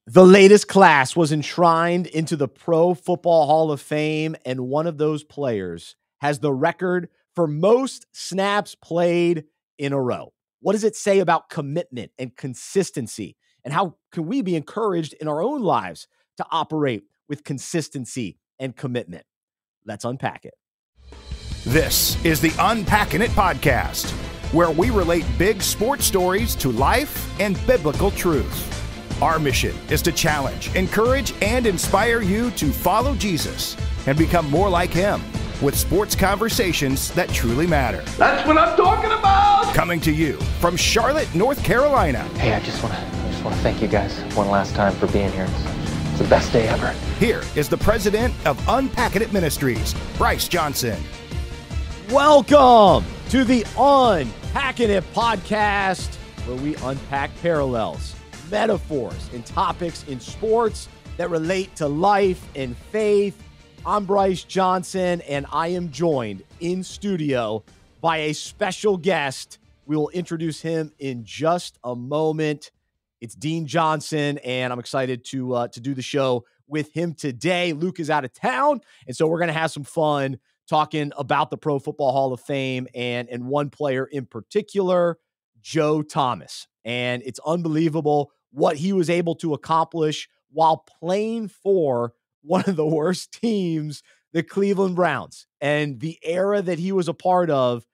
The latest class was enshrined into the Pro Football Hall of Fame, and one of those players has the record for most snaps played in a row. What does it say about commitment and consistency? And how can we be encouraged in our own lives to operate with consistency and commitment? Let's unpack it. This is the Unpackin' It podcast, where we relate big sports stories to life and biblical truth. Our mission is to challenge, encourage, and inspire you to follow Jesus and become more like him with sports conversations that truly matter. That's what I'm talking about! Coming to you from Charlotte, North Carolina. Hey, I just want to thank you guys one last time for being here. It's the best day ever. Here is the president of Unpackin' It Ministries, Bryce Johnson. Welcome to the Unpackin' It podcast, where we unpack parallels, metaphors, and topics in sports that relate to life and faith. I'm Bryce Johnson, and I am joined in studio by a special guest. We will introduce him in just a moment. It's Dean Johnson, and I'm excited to do the show with him today. Luke is out of town, and so we're going to have some fun talking about the Pro Football Hall of Fame and one player in particular, Joe Thomas. And it's unbelievable what he was able to accomplish while playing for one of the worst teams, the Cleveland Browns, and the era that he was a part of,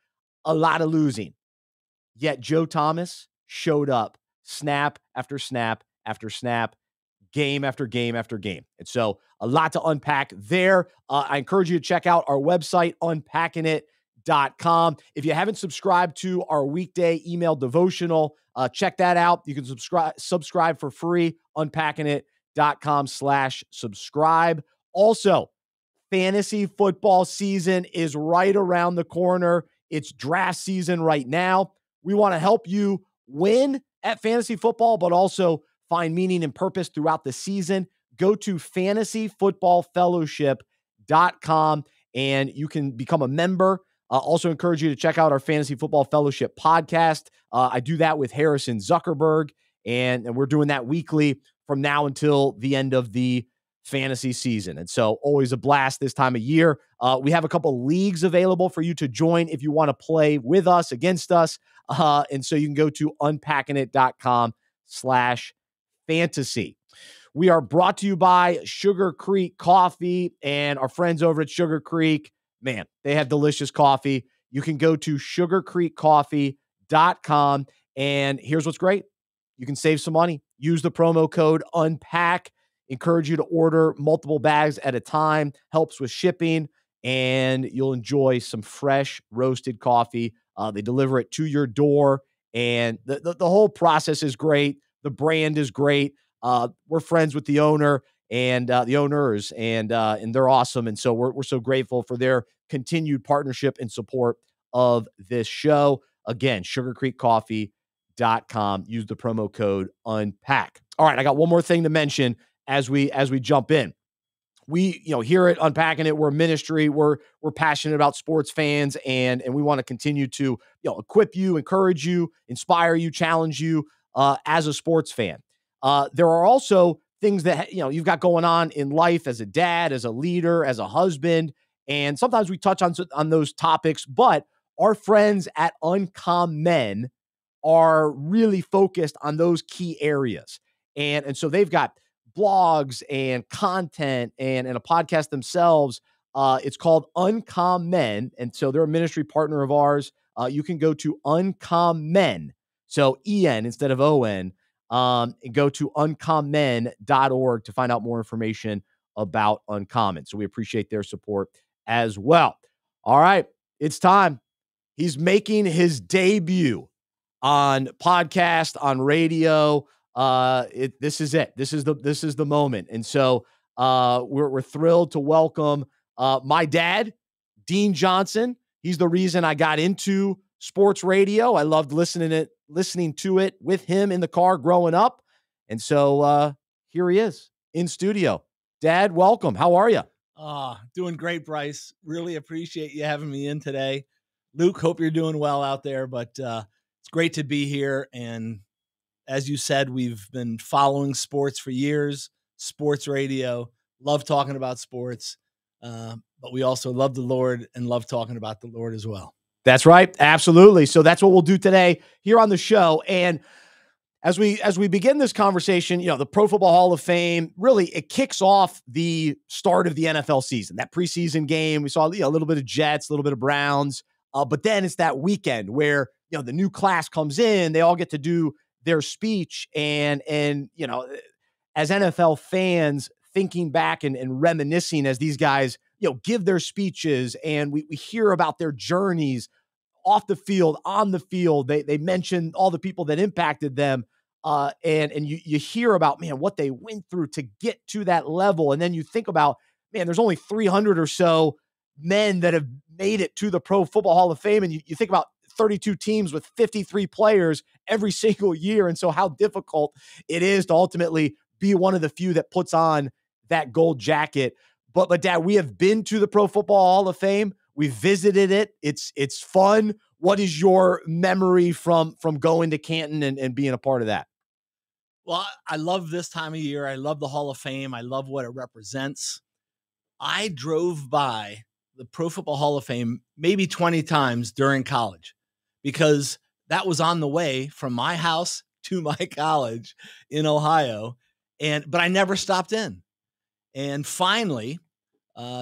a lot of losing. Yet Joe Thomas showed up snap after snap after snap, game after game after game. And so a lot to unpack there. I encourage you to check out our website, unpackingit.com. If you haven't subscribed to our weekday email devotional, check that out. You can subscribe for free, unpackingit.com/subscribe. Also, fantasy football season is right around the corner. It's draft season right now. We want to help you win at fantasy football, but also find meaning and purpose throughout the season. Go to fantasyfootballfellowship.com and you can become a member. Also encourage you to check out our Fantasy Football Fellowship podcast. I do that with Harrison Zuckerberg, and we're doing that weekly from now until the end of the fantasy season. And so always a blast this time of year. We have a couple leagues available for you to join if you want to play with us, against us. And so you can go to unpackingit.com/fantasy. We are brought to you by Sugar Creek Coffee and our friends over at Sugar Creek. Man, they have delicious coffee. You can go to sugarcreekcoffee.com, and here's what's great. You can save some money. Use the promo code UNPACK. Encourage you to order multiple bags at a time. Helps with shipping, and you'll enjoy some fresh roasted coffee. They deliver it to your door, and the whole process is great. The brand is great. We're friends with the owner and the owners, and they're awesome. And so we're so grateful for their continued partnership and support of this show. Again, sugarcreekcoffee.com. Use the promo code UNPACK. All right, I got one more thing to mention as we jump in. We, here at Unpacking It, we're a ministry. We're passionate about sports fans, and we want to continue to, equip you, encourage you, inspire you, challenge you as a sports fan. There are also things that, you've got going on in life as a dad, as a leader, as a husband. And sometimes we touch on those topics, but our friends at Uncommon are really focused on those key areas. And so they've got blogs and content and a podcast themselves. It's called Uncommon. And so they're a ministry partner of ours. You can go to Uncommon. So EN instead of ON. And go to uncommon.org to find out more information about Uncommon. So we appreciate their support as well. All right, it's time. He's making his debut on podcast, on radio. This is it. This is the moment. And so we're thrilled to welcome my dad, Dean Johnson. He's the reason I got into sports radio. I loved listening to it with him in the car growing up. And so here he is in studio. Dad, welcome. How are you? Doing great, Bryce. Really appreciate you having me in today. Luke, hope you're doing well out there, but it's great to be here. And As you said, we've been following sports for years, sports radio, love talking about sports, but we also love the Lord and love talking about the Lord as well. That's right. Absolutely. So that's what we'll do today here on the show. And as we begin this conversation, the Pro Football Hall of Fame, really, it kicks off the start of the NFL season. That preseason game, we saw a little bit of Jets, a little bit of Browns, but then it's that weekend where the new class comes in. They all get to do their speech, and as NFL fans, thinking back and reminiscing as these guys give their speeches, and we hear about their journeys off the field, on the field. They mention all the people that impacted them. And you hear about, man, what they went through to get to that level. And then you think about, man, there's only 300 or so men that have made it to the Pro Football Hall of Fame. And you think about 32 teams with 53 players every single year. And so how difficult it is to ultimately be one of the few that puts on that gold jacket. But Dad, we have been to the Pro Football Hall of Fame. We visited it. It's fun. What is your memory from going to Canton and being a part of that? Well, I love this time of year. I love the Hall of Fame. I love what it represents. I drove by the Pro Football Hall of Fame maybe 20 times during college because that was on the way from my house to my college in Ohio. But I never stopped in. And finally,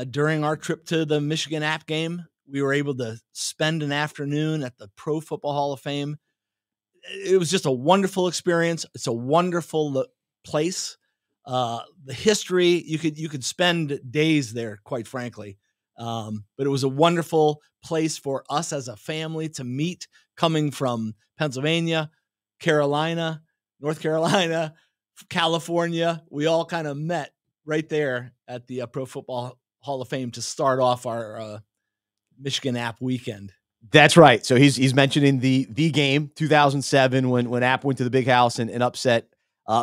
during our trip to the Michigan App game, we were able to spend an afternoon at the Pro Football Hall of Fame. It was just a wonderful experience. It's a wonderful place. The history, you could spend days there, quite frankly. But it was a wonderful place for us as a family to meet, coming from Pennsylvania, Carolina, North Carolina, California. We all kind of met right there at the Pro Football Hall of Fame to start off our Michigan App weekend. That's right. So he's mentioning the game 2007 when App went to the Big House and upset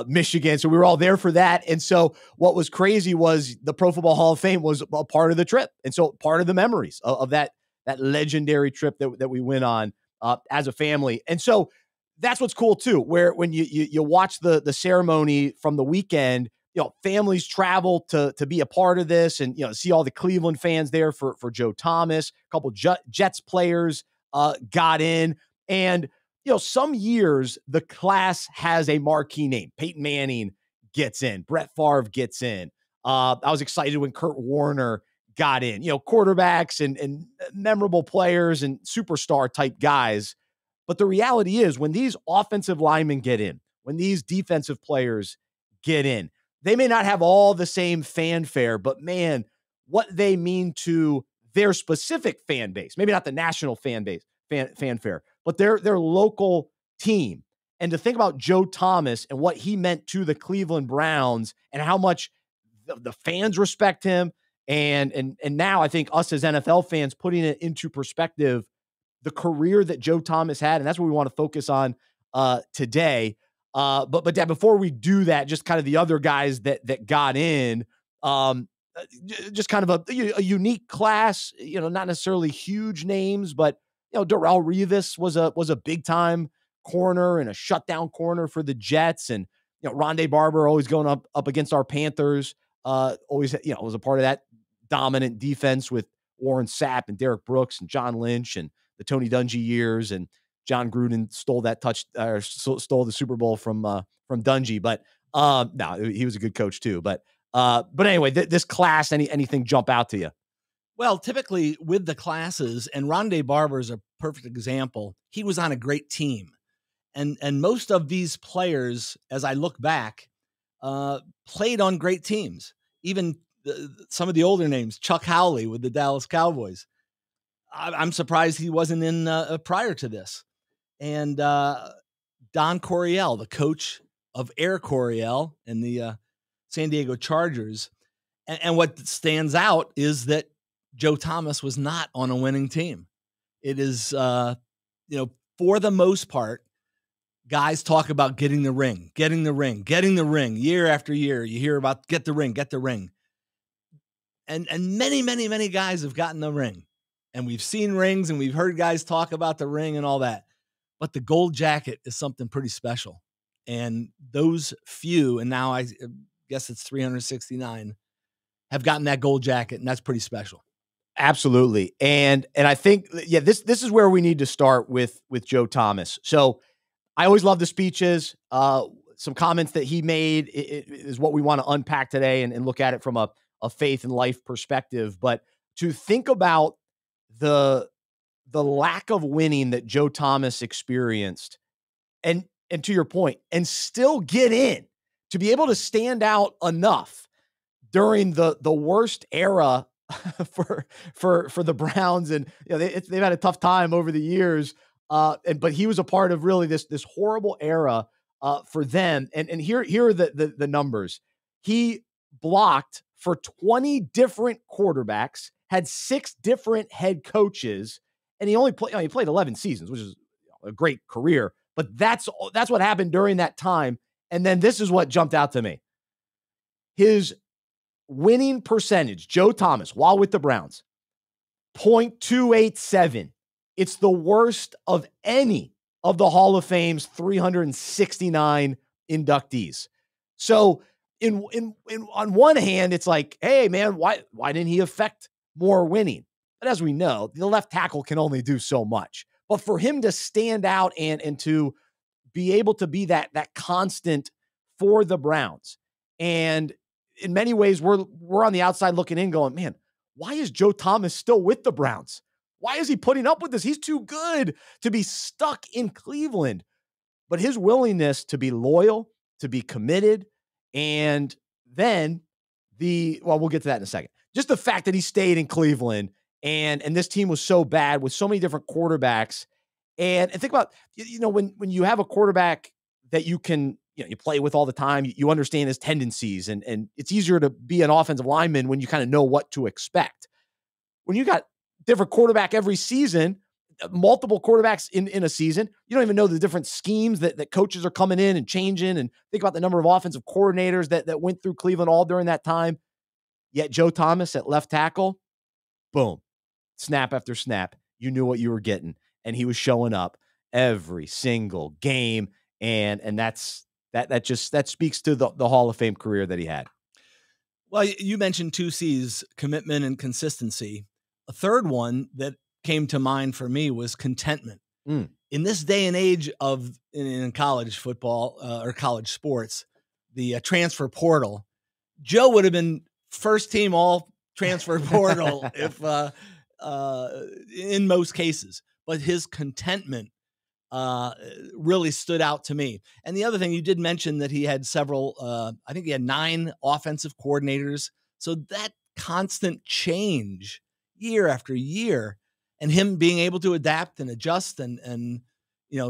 Michigan. So we were all there for that. And so what was crazy was the Pro Football Hall of Fame was a part of the trip, and so part of the memories of that legendary trip that we went on as a family. And so that's what's cool too, where when you watch the ceremony from the weekend, families travel to be a part of this, and see all the Cleveland fans there for Joe Thomas. A couple Jets players got in, and some years the class has a marquee name. Peyton Manning gets in, Brett Favre gets in. I was excited when Kurt Warner got in. Quarterbacks and memorable players and superstar type guys. But the reality is, when these offensive linemen get in, when these defensive players get in, they may not have all the same fanfare, but man, what they mean to their specific fan base, maybe not the national fan base, fanfare, but their local team. And to think about Joe Thomas and what he meant to the Cleveland Browns and how much the fans respect him. And now I think us as NFL fans putting it into perspective, the career that Joe Thomas had. And that's what we want to focus on today. But Dad, before we do that, just kind of the other guys that got in, just kind of a unique class, not necessarily huge names, but Darrelle Revis was a big time corner and a shutdown corner for the Jets, and Rondé Barber always going up against our Panthers, always was a part of that dominant defense with Warren Sapp and Derek Brooks and John Lynch and the Tony Dungy years, and John Gruden stole the Super Bowl from Dungy, but no, he was a good coach too. But anyway, this class, anything jump out to you? Well, typically with the classes, and Rondé Barber is a perfect example. He was on a great team, and most of these players, as I look back, played on great teams. Even some of the older names, Chuck Howley with the Dallas Cowboys. I'm surprised he wasn't in prior to this. And Don Coryell, the coach of Air Coryell and the San Diego Chargers. And what stands out is that Joe Thomas was not on a winning team. It is, for the most part, guys talk about getting the ring year after year. You hear about get the ring. And many, many, many guys have gotten the ring. And we've seen rings and we've heard guys talk about the ring and all that. But the gold jacket is something pretty special. And those few, and now I guess it's 369, have gotten that gold jacket, and that's pretty special. Absolutely. And I think, yeah, this is where we need to start with Joe Thomas. So I always love the speeches. Some comments that he made is what we want to unpack today and look at it from a faith and life perspective. But to think about the lack of winning that Joe Thomas experienced, and to your point, and still get in, to be able to stand out enough during the worst era for the Browns, and they've had a tough time over the years. But he was a part of really this horrible era for them. And here are the numbers. He blocked for 20 different quarterbacks, had 6 different head coaches, and he only played 11 seasons, which is a great career. But that's what happened during that time. And then this is what jumped out to me. His winning percentage, Joe Thomas, while with the Browns, .287. It's the worst of any of the Hall of Fame's 369 inductees. So on one hand, it's like, hey man, why didn't he affect more winning? But as we know, the left tackle can only do so much. But for him to stand out and to be able to be that constant for the Browns, and in many ways, we're on the outside looking in going, man, why is Joe Thomas still with the Browns? Why is he putting up with this? He's too good to be stuck in Cleveland. But his willingness to be loyal, to be committed, and then we'll get to that in a second. Just the fact that he stayed in Cleveland and this team was so bad with so many different quarterbacks. And think about, when you have a quarterback that you can, you play with all the time, you understand his tendencies, and it's easier to be an offensive lineman when you kind of know what to expect. When you got different quarterback every season, multiple quarterbacks in a season, you don't even know the different schemes that coaches are coming in and changing. And think about the number of offensive coordinators that went through Cleveland all during that time. Yet Joe Thomas at left tackle, boom, snap after snap, you knew what you were getting, and he was showing up every single game, and that speaks to the Hall of Fame career that he had. Well, you mentioned 2 C's, commitment and consistency. A third one that came to mind for me was contentment. In this day and age in college football or college sports, the transfer portal, Joe would have been first team all transfer portal if in most cases, but his contentment really stood out to me. And the other thing, you did mention that he had several, I think he had 9 offensive coordinators. So that constant change year after year, and him being able to adapt and adjust and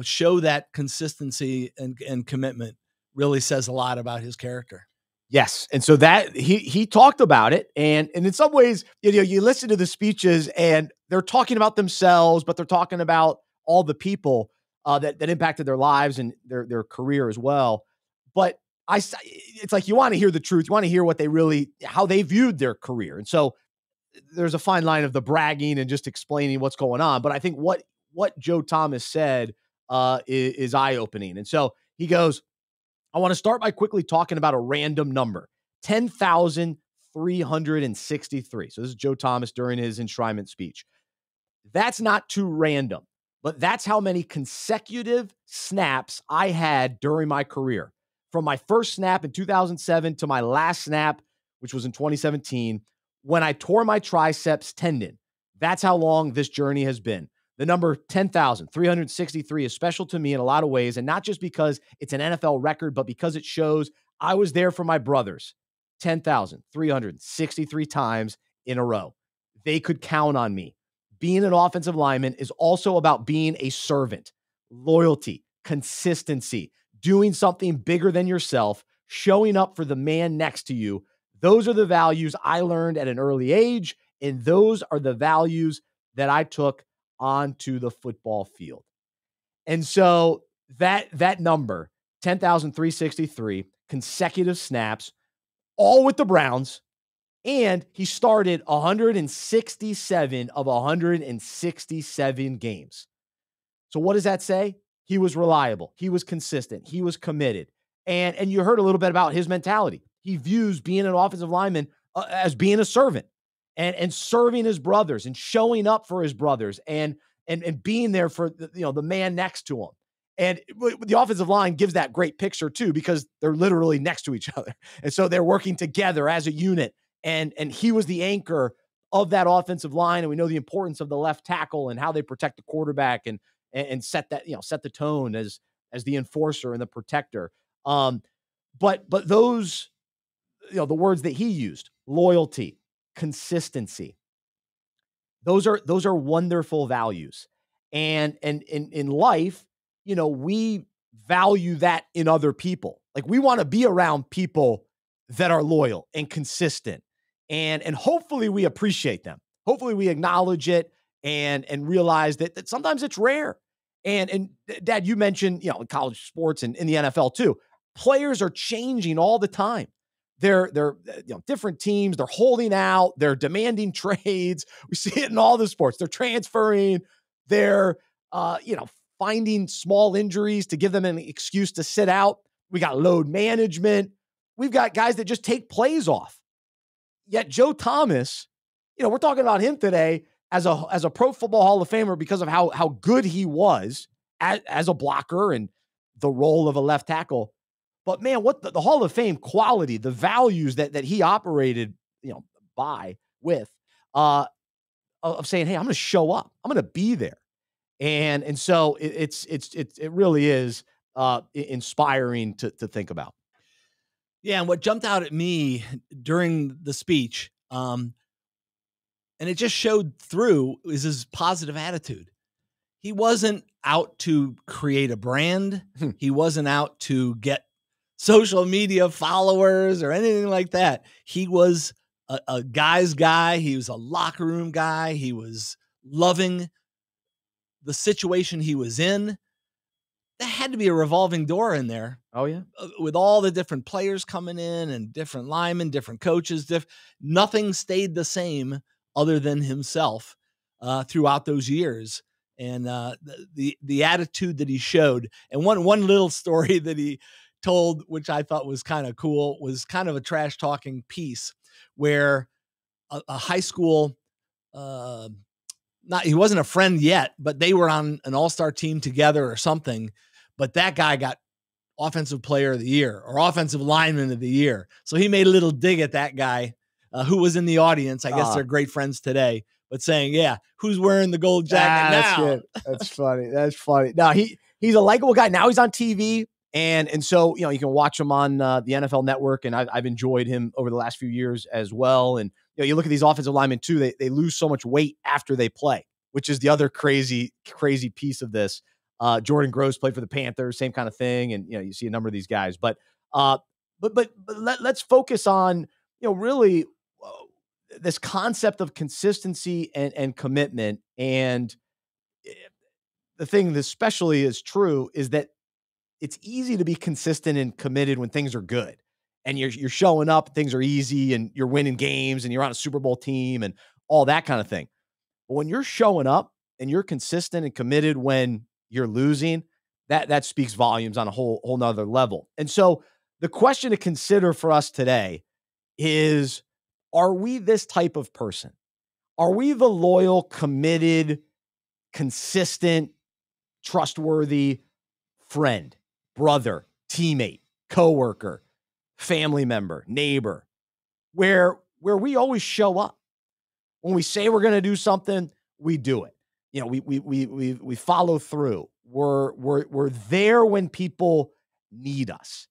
show that consistency and commitment really says a lot about his character. Yes. And so that he talked about it. And in some ways, you listen to the speeches and they're talking about themselves, but they're talking about all the people that impacted their lives and their career as well. But it's like, you want to hear the truth. You want to hear how they viewed their career. And so there's a fine line of the bragging and just explaining what's going on. But I think what Joe Thomas said is eye-opening. And so he goes, I want to start by quickly talking about a random number, 10,363. So this is Joe Thomas during his enshrinement speech. That's not too random, but that's how many consecutive snaps I had during my career. From my first snap in 2007 to my last snap, which was in 2017, when I tore my triceps tendon. That's how long this journey has been. The number 10,363 is special to me in a lot of ways, and not just because it's an NFL record, but because it shows I was there for my brothers 10,363 times in a row. They could count on me. Being an offensive lineman is also about being a servant, loyalty, consistency, doing something bigger than yourself, showing up for the man next to you. Those are the values I learned at an early age, and those are the values that I took onto the football field. And so that number, 10,363 consecutive snaps, all with the Browns, and he started 167 of 167 games. So what does that say? He was reliable. He was consistent. He was committed. And you heard a little bit about his mentality. He views being an offensive lineman as being a servant and serving his brothers and showing up for his brothers and being there for the man next to him. And the offensive line gives that great picture too, because they're literally next to each other. And so they're working together as a unit. And he was the anchor of that offensive line. And we know the importance of the left tackle and how they protect the quarterback and set that, set the tone as the enforcer and the protector. But those, the words that he used, loyalty, consistency, those are wonderful values. And in life, we value that in other people. Like, we want to be around people that are loyal and consistent, and hopefully we appreciate them. Hopefully we acknowledge it and realize that sometimes it's rare. And Dad, you mentioned, in college sports and in the NFL too, players are changing all the time. They're different teams. They're holding out. They're demanding trades. We see it in all the sports. They're transferring. They're, finding small injuries to give them an excuse to sit out. We got load management. We've got guys that just take plays off. Yet Joe Thomas, we're talking about him today as a Pro Football Hall of Famer because of how good he was as a blocker and the role of a left tackle. But man, what the Hall of Fame quality, the values that he operated, with, of saying, hey, I'm going to show up. I'm going to be there. And so it really is inspiring to think about. Yeah. And what jumped out at me during the speech, and it just showed through, is his positive attitude. He wasn't out to create a brand. He wasn't out to get social media followers or anything like that. He was a guy's guy. He was a locker room guy. He was loving the situation he was in. There had to be a revolving door in there. Oh yeah. With all the different players coming in and different linemen, different coaches, nothing stayed the same other than himself throughout those years. And the attitude that he showed. And one little story that he told, which I thought was kind of cool, was kind of a trash talking piece where a high school, he wasn't a friend yet, but they were on an all-star team together or something. But that guy got offensive player of the year or offensive lineman of the year. So he made a little dig at that guy who was in the audience. I guess they're great friends today, but saying, yeah, who's wearing the gold jacket now? That's good. That's funny. That's funny. Now he's a likable guy. Now he's on TV. And so, you can watch him on the NFL Network, and I've enjoyed him over the last few years as well. And, you look at these offensive linemen too, they lose so much weight after they play, which is the other crazy piece of this. Jordan Gross played for the Panthers, same kind of thing. And, you see a number of these guys, but let's focus on, really this concept of consistency and commitment. And the thing that especially is true is that it's easy to be consistent and committed when things are good and you're showing up, things are easy and you're winning games and you're on a Super Bowl team and all that kind of thing. But when you're showing up and you're consistent and committed when you're losing, that speaks volumes on a whole nother level. And so the question to consider for us today is, are we this type of person? Are we the loyal, committed, consistent, trustworthy friend, brother, teammate, coworker, family member, neighbor, where we always show up? When we say we're going to do something, we do it. We follow through. We're there when people need us.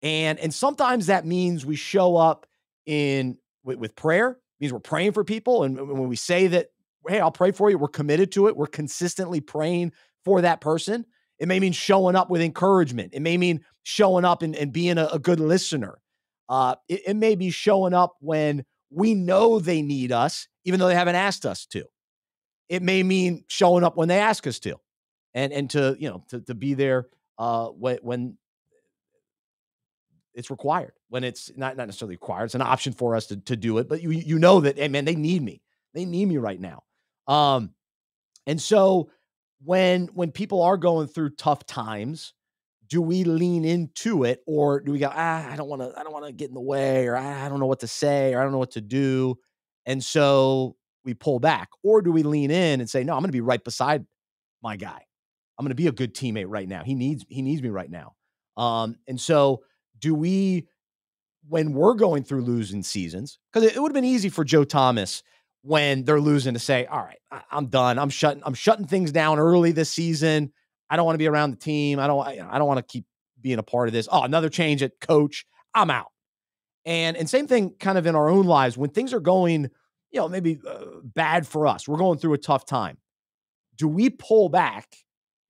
And sometimes that means we show up with prayer. It means we're praying for people. And when we say that, hey, I'll pray for you, we're committed to it. We're consistently praying for that person. It may mean showing up with encouragement. It may mean showing up and being a good listener. It may be showing up when we know they need us, even though they haven't asked us to. It may mean showing up when they ask us to, and to be there when it's required, when it's not necessarily required. It's an option for us to do it, but you know that, hey man, they need me. They need me right now. And so when people are going through tough times, do we lean into it, or do we go, I don't want to get in the way, or I don't know what to say, or I don't know what to do. And so we pull back, or do we lean in and say, no, I'm going to be right beside my guy. I'm going to be a good teammate right now. He needs me right now. And so do we, when we're going through losing seasons, because it would have been easy for Joe Thomas when they're losing to say, all right, I'm done. I'm shutting things down early this season. I don't want to be around the team. I don't want to keep being a part of this. Oh, another change at coach. I'm out. And same thing kind of in our own lives when things are going, maybe bad for us. We're going through a tough time. Do we pull back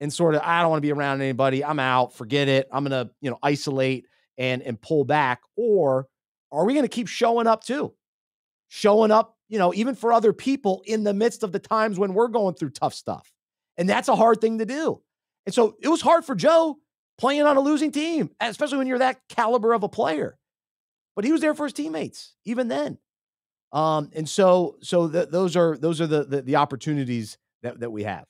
and sort of, I don't want to be around anybody. I'm out. Forget it. I'm going to, isolate and pull back? Or are we going to keep showing up too? Showing up, even for other people in the midst of the times when we're going through tough stuff. And that's a hard thing to do. And so it was hard for Joe playing on a losing team, especially when you're that caliber of a player. But he was there for his teammates, even then. And so those are the opportunities that we have.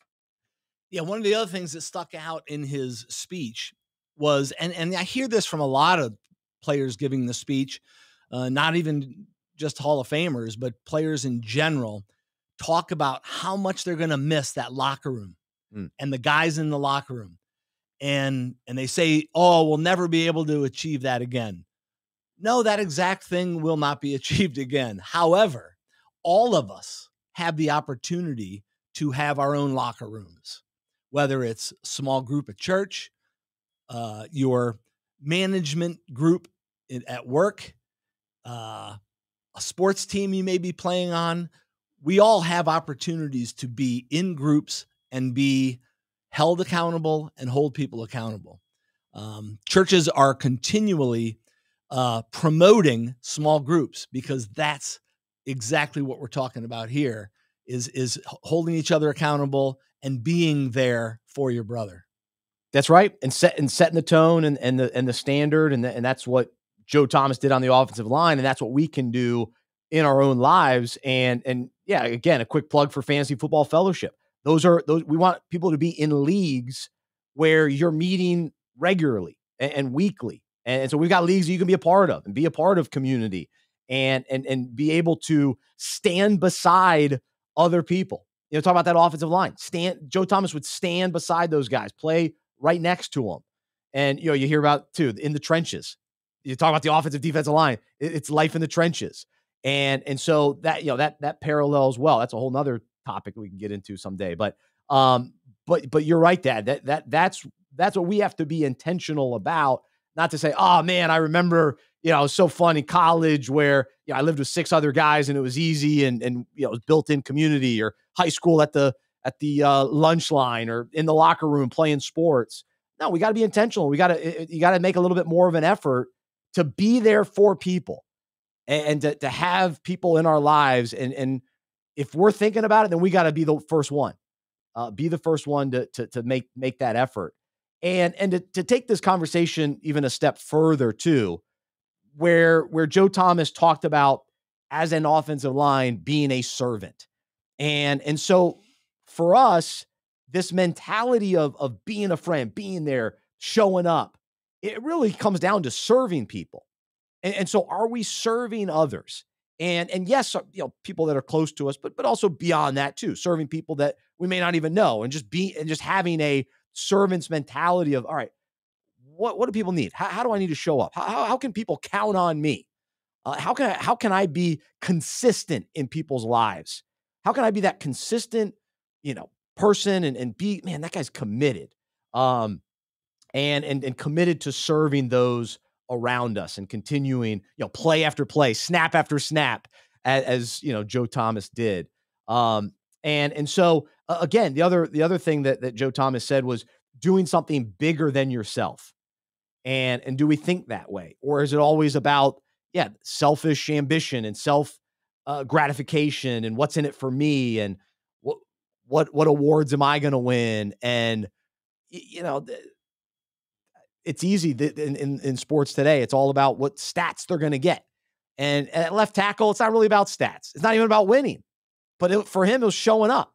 Yeah, one of the other things that stuck out in his speech was, and I hear this from a lot of players giving the speech, not even just Hall of Famers, but players in general, talk about how much they're going to miss that locker room and the guys in the locker room. And they say, oh, we'll never be able to achieve that again. No, that exact thing will not be achieved again. However, all of us have the opportunity to have our own locker rooms, whether it's a small group at church, your management group at work, a sports team you may be playing on. We all have opportunities to be in groups and be held accountable and hold people accountable. Churches are continually promoting small groups because that's exactly what we're talking about here is holding each other accountable and being there for your brother. That's right. And setting the tone and the standard. And that's what Joe Thomas did on the offensive line. And that's what we can do in our own lives. And yeah, again, a quick plug for Fantasy Football Fellowship. Those we want people to be in leagues where you're meeting regularly and weekly. And so we've got leagues that you can be a part of and be a part of community and be able to stand beside other people. Talk about that offensive line. Joe Thomas would stand beside those guys, play right next to them. And, you hear about too, in the trenches, you talk about the offensive defensive line, it's life in the trenches. And so that, that parallels well. That's a whole nother topic we can get into someday, but you're right, Dad, that's what we have to be intentional about. Not to say, oh man, I remember, it was so fun in college where, I lived with 6 other guys and it was easy and it was built-in community, or high school at the lunch line or in the locker room playing sports. No, we got to be intentional. You got to make a little bit more of an effort to be there for people and to have people in our lives. And if we're thinking about it, then we got to be the first one, to make that effort. And to take this conversation even a step further too, where Joe Thomas talked about as an offensive line being a servant. And so for us, this mentality of being a friend, being there, showing up, it really comes down to serving people. And so are we serving others? And yes, people that are close to us, but also beyond that too, serving people that we may not even know, and just having a servant's mentality of, all right, what do people need? How do I need to show up? How can people count on me? How can I be consistent in people's lives? How can I be that consistent, person and be, man, that guy's committed, and committed to serving those around us and continuing, play after play, snap after snap, as Joe Thomas did. And so again, the other thing that Joe Thomas said was doing something bigger than yourself. And do we think that way? Or is it always about, selfish ambition and self gratification and what's in it for me and what awards am I going to win? And, it's easy in sports today. It's all about what stats they're going to get. And at left tackle, it's not really about stats. It's not even about winning. But for him, it was showing up.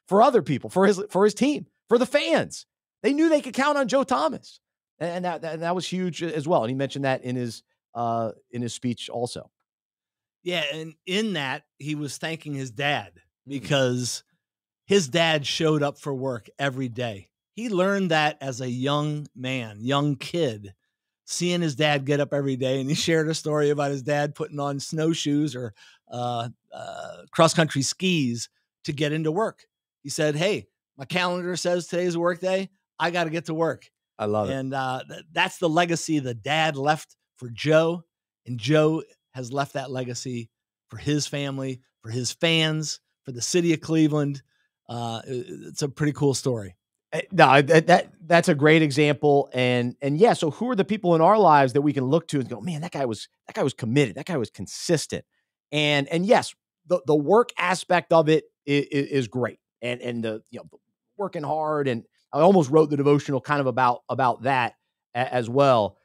for other people, for his team, for the fans. They knew they could count on Joe Thomas. And that was huge as well. And he mentioned that in his speech also. Yeah, and in that, he was thanking his dad because his dad showed up for work every day. He learned that as a young man, young kid, seeing his dad get up every day. And he shared a story about his dad putting on snowshoes or cross-country skis to get into work. He said, hey, my calendar says today's a work day. I got to get to work. I love it. And that's the legacy the dad left for Joe. And Joe has left that legacy for his family, for his fans, for the city of Cleveland. It's a pretty cool story. No, that's a great example. And yeah, so who are the people in our lives that we can look to and go, man, that guy was committed. That guy was consistent. And yes, the work aspect of it is great. And the, working hard. And I almost wrote the devotional kind of about that as well.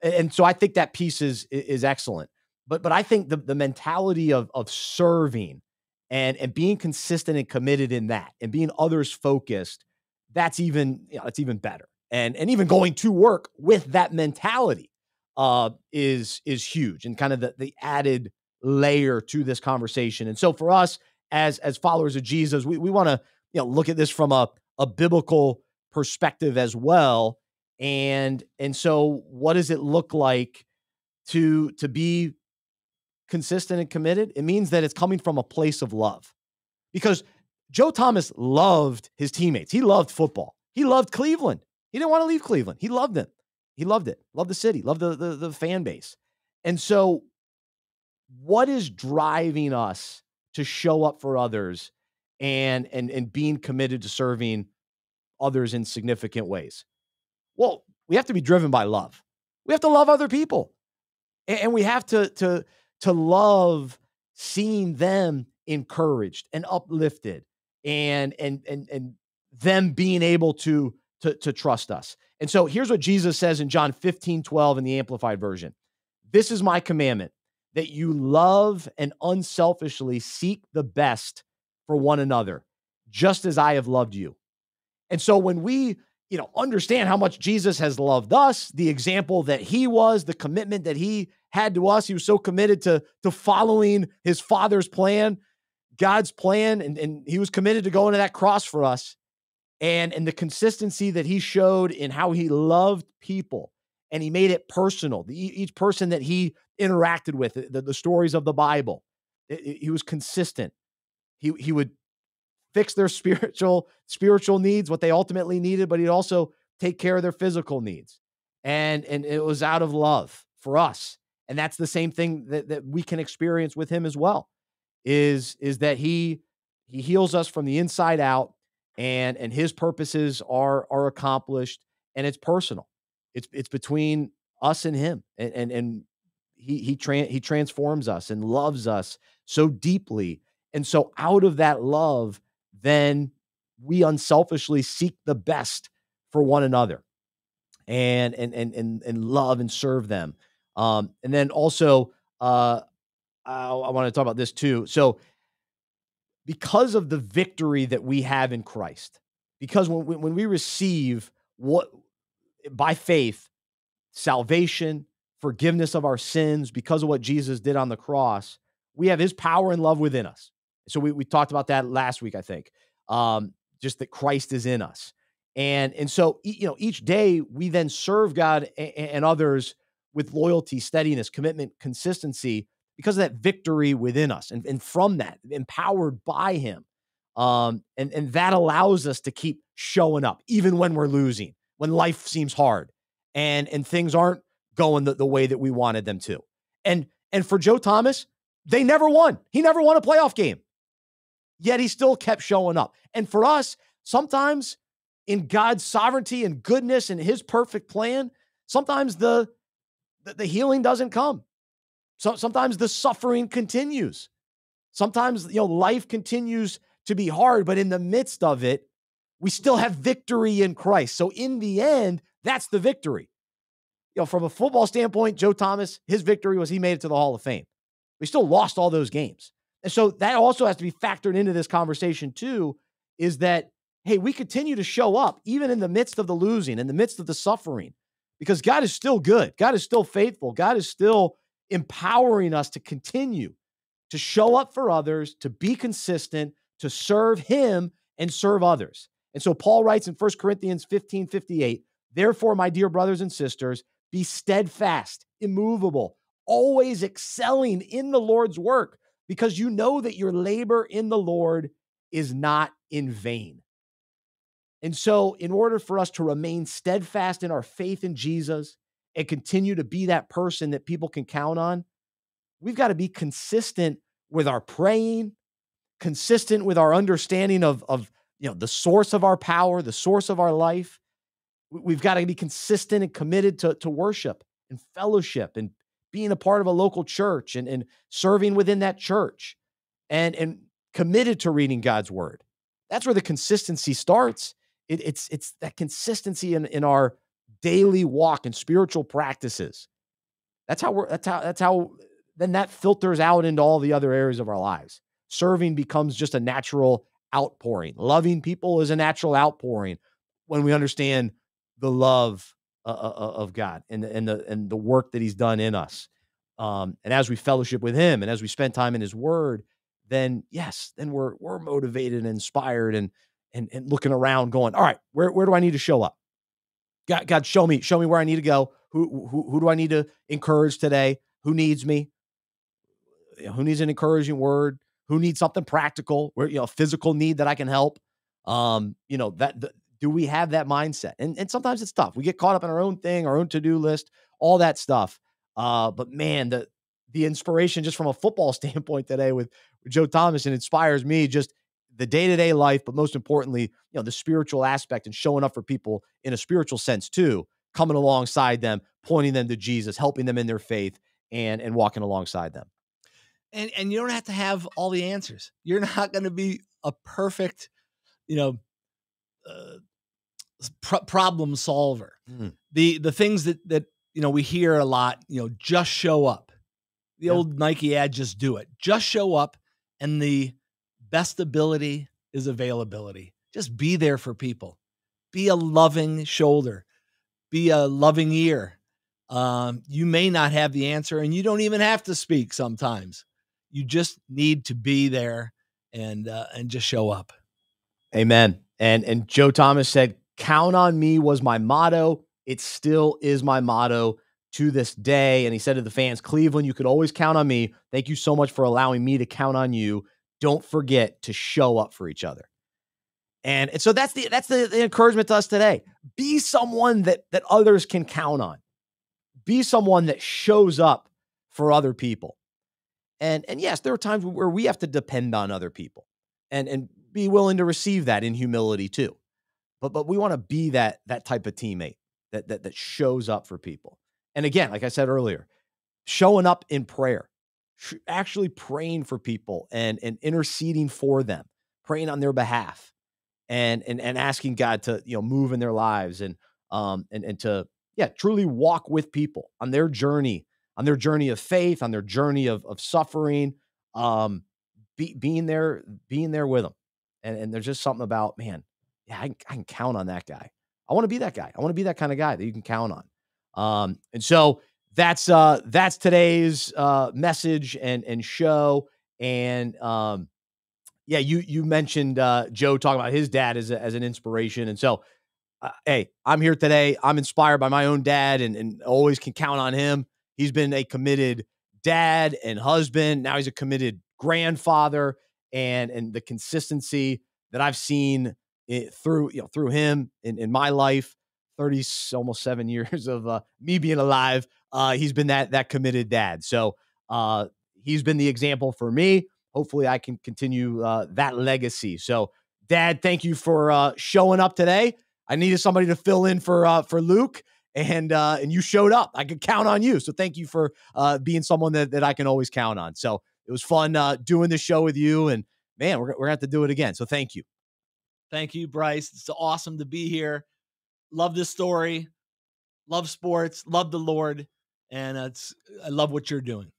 And so I think that piece is excellent. But I think the mentality of serving and being consistent and committed in that and being others focused, that's even better. And even going to work with that mentality is huge and kind of the added layer to this conversation. And so for us as followers of Jesus, we want to look at this from a biblical perspective as well. And so what does it look like to be consistent and committed? It means that it's coming from a place of love, because Joe Thomas loved his teammates. He loved football. He loved Cleveland. He didn't want to leave Cleveland. He loved them. He loved it. Loved the city. Loved the fan base. And so what is driving us to show up for others and being committed to serving others in significant ways? Well, we have to be driven by love. We have to love other people. And we have to love seeing them encouraged and uplifted and them being able to trust us. And so here's what Jesus says in John 15:12 in the Amplified Version. This is my commandment, that you love and unselfishly seek the best for one another, just as I have loved you. And so when we, understand how much Jesus has loved us, the example that he was, the commitment that he had to us, he was so committed to following his Father's plan, God's plan, and he was committed to going to that cross for us. And the consistency that he showed in how he loved people, and he made it personal. Each person that he interacted with, the stories of the Bible, he was consistent. He would fix their spiritual needs, what they ultimately needed, but he'd also take care of their physical needs. And it was out of love for us. And that's the same thing that we can experience with him as well, is that he heals us from the inside out, and his purposes are accomplished, and it's personal. It's between us and him. And he transforms us and loves us so deeply. And so out of that love, then we unselfishly seek the best for one another and love and serve them. And then also, I want to talk about this too. So because of the victory that we have in Christ, because when we receive by faith, salvation, forgiveness of our sins, because of what Jesus did on the cross, we have his power and love within us. So we talked about that last week, I think, just that Christ is in us. And so, each day we then serve God and others with loyalty, steadiness, commitment, consistency, because of that victory within us. And from that, empowered by him. And that allows us to keep showing up, even when we're losing, when life seems hard and things aren't going the way that we wanted them to. And for Joe Thomas, they never won. He never won a playoff game. Yet he still kept showing up. And for us, sometimes in God's sovereignty and goodness and his perfect plan, sometimes the healing doesn't come. So sometimes the suffering continues. Sometimes, life continues to be hard, but in the midst of it, we still have victory in Christ. So in the end, that's the victory. From a football standpoint, Joe Thomas, his victory was he made it to the Hall of Fame. We still lost all those games. And so that also has to be factored into this conversation too, is that, hey, we continue to show up even in the midst of the losing, in the midst of the suffering, because God is still good. God is still faithful. God is still empowering us to continue to show up for others, to be consistent, to serve him and serve others. And so Paul writes in 1 Corinthians 15:58, therefore, my dear brothers and sisters, be steadfast, immovable, always excelling in the Lord's work, because you know that your labor in the Lord is not in vain. And so in order for us to remain steadfast in our faith in Jesus and continue to be that person that people can count on, we've got to be consistent with our praying, consistent with our understanding of the source of our power, the source of our life. We've got to be consistent and committed to worship and fellowship and being a part of a local church and serving within that church and committed to reading God's word. That's where the consistency starts. It's that consistency in our daily walk and spiritual practices. That's how then that filters out into all the other areas of our lives. Serving becomes just a natural outpouring. Loving people is a natural outpouring when we understand the love of God and the work that he's done in us. And as we fellowship with him and as we spend time in his word, then we're motivated and inspired and looking around going, all right, where do I need to show up? God, show me where I need to go. Who do I need to encourage today? Who needs me? Who needs an encouraging word? Who needs something practical? Where, a physical need that I can help? Do we have that mindset? And sometimes it's tough. We get caught up in our own thing, our own to-do list, all that stuff. But man, the inspiration just from a football standpoint today with Joe Thomas, and inspires me just the day-to-day life, but most importantly, the spiritual aspect and showing up for people in a spiritual sense too, coming alongside them, pointing them to Jesus, helping them in their faith and walking alongside them. And you don't have to have all the answers. You're not going to be a perfect, problem solver. The things that we hear a lot, just show up. The old Nike ad, just do it. Just show up, and the best ability is availability. Just be there for people. Be a loving shoulder. Be a loving ear. You may not have the answer, and you don't even have to speak sometimes. You just need to be there and just show up. Amen. And Joe Thomas said, count on me was my motto. It still is my motto to this day. And he said to the fans, Cleveland, you could always count on me. Thank you so much for allowing me to count on you. Don't forget to show up for each other. And so that's the encouragement to us today. Be someone that others can count on. Be someone that shows up for other people. And yes, there are times where we have to depend on other people and be willing to receive that in humility too. But we want to be that type of teammate that shows up for people. And again, like I said earlier, showing up in prayer, actually praying for people and interceding for them, praying on their behalf and asking God to, move in their lives and to, truly walk with people on their journey of faith, on their journey of suffering, being there with them. And there's just something about, man, I can count on that guy. I want to be that guy. I want to be that kind of guy that you can count on. And so that's today's message and show. And you mentioned Joe talking about his dad as an inspiration. And so, hey, I'm here today. I'm inspired by my own dad and always can count on him. He's been a committed dad and husband. Now he's a committed grandfather, and the consistency that I've seen through him in my life, 30, almost 7 years of me being alive. He's been that committed dad. So he's been the example for me. Hopefully I can continue that legacy. So Dad, thank you for showing up today. I needed somebody to fill in for Luke, and you showed up. I could count on you. So thank you for being someone that I can always count on. So it was fun doing this show with you, and man, we're gonna have to do it again. So thank you. Thank you, Bryce. It's awesome to be here. Love this story. Love sports. Love the Lord, and I love what you're doing.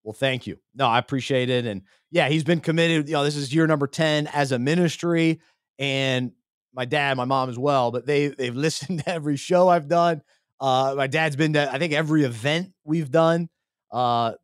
Well, thank you. No, I appreciate it. And yeah, he's been committed. This is year number 10 as a ministry. and my dad, my mom as well, but they've listened to every show I've done. My dad's been to, I think, every event we've done.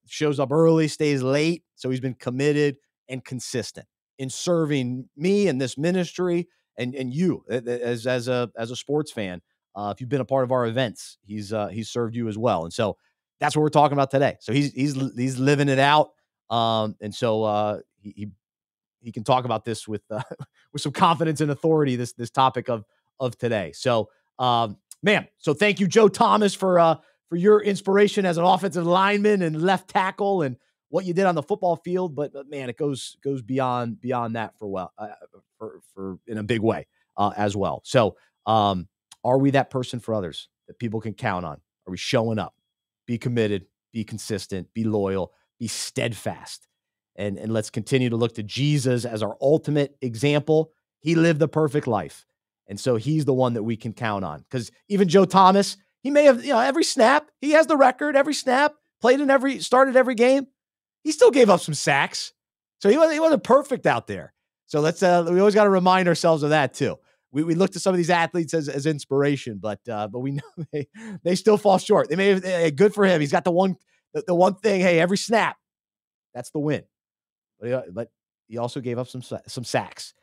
Shows up early, stays late. So he's been committed and consistent in serving me and this ministry and you as a sports fan. If you've been a part of our events, he's served you as well. And so that's what we're talking about today. So he's living it out. And so he can talk about this with some confidence and authority, this topic of today. So, man, so thank you, Joe Thomas, for your inspiration as an offensive lineman and left tackle and what you did on the football field. But man, it goes beyond that for in a big way as well. So, are we that person for others that people can count on? Are we showing up? Be committed, be consistent, be loyal, be steadfast. And let's continue to look to Jesus as our ultimate example. He lived the perfect life. And so he's the one that we can count on. Because even Joe Thomas, he may have, every snap, he has the record, every snap, started every game. He still gave up some sacks. So he wasn't perfect out there. So we always got to remind ourselves of that too. We look to some of these athletes as inspiration, but we know they still fall short. They may have, good for him. He's got the one thing, hey, every snap, that's the win. But he also gave up some sacks.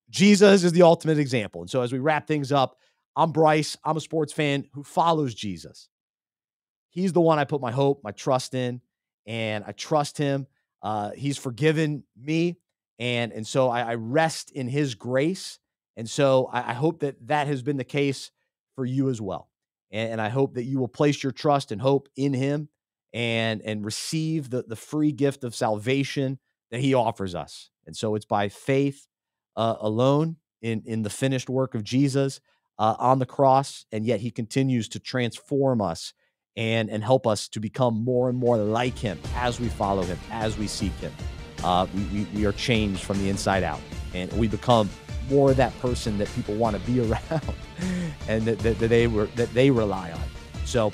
Jesus is the ultimate example. And so as we wrap things up, I'm Bryce. I'm a sports fan who follows Jesus. He's the one I put my hope, my trust in, and I trust him. He's forgiven me. And so I rest in his grace. And so I hope that has been the case for you as well. And I hope that you will place your trust and hope in him and receive the free gift of salvation that he offers us. And so it's by faith alone in the finished work of Jesus on the cross. And yet he continues to transform us and help us to become more and more like him as we follow him, as we seek him. We are changed from the inside out, and we become more of that person that people want to be around and that they rely on. So,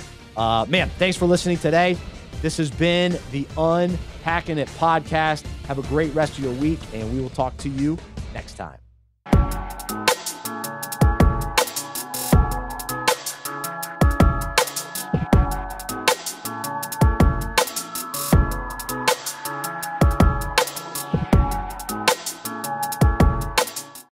man, thanks for listening today. This has been the Unpacking It podcast. Have a great rest of your week, and we will talk to you next time.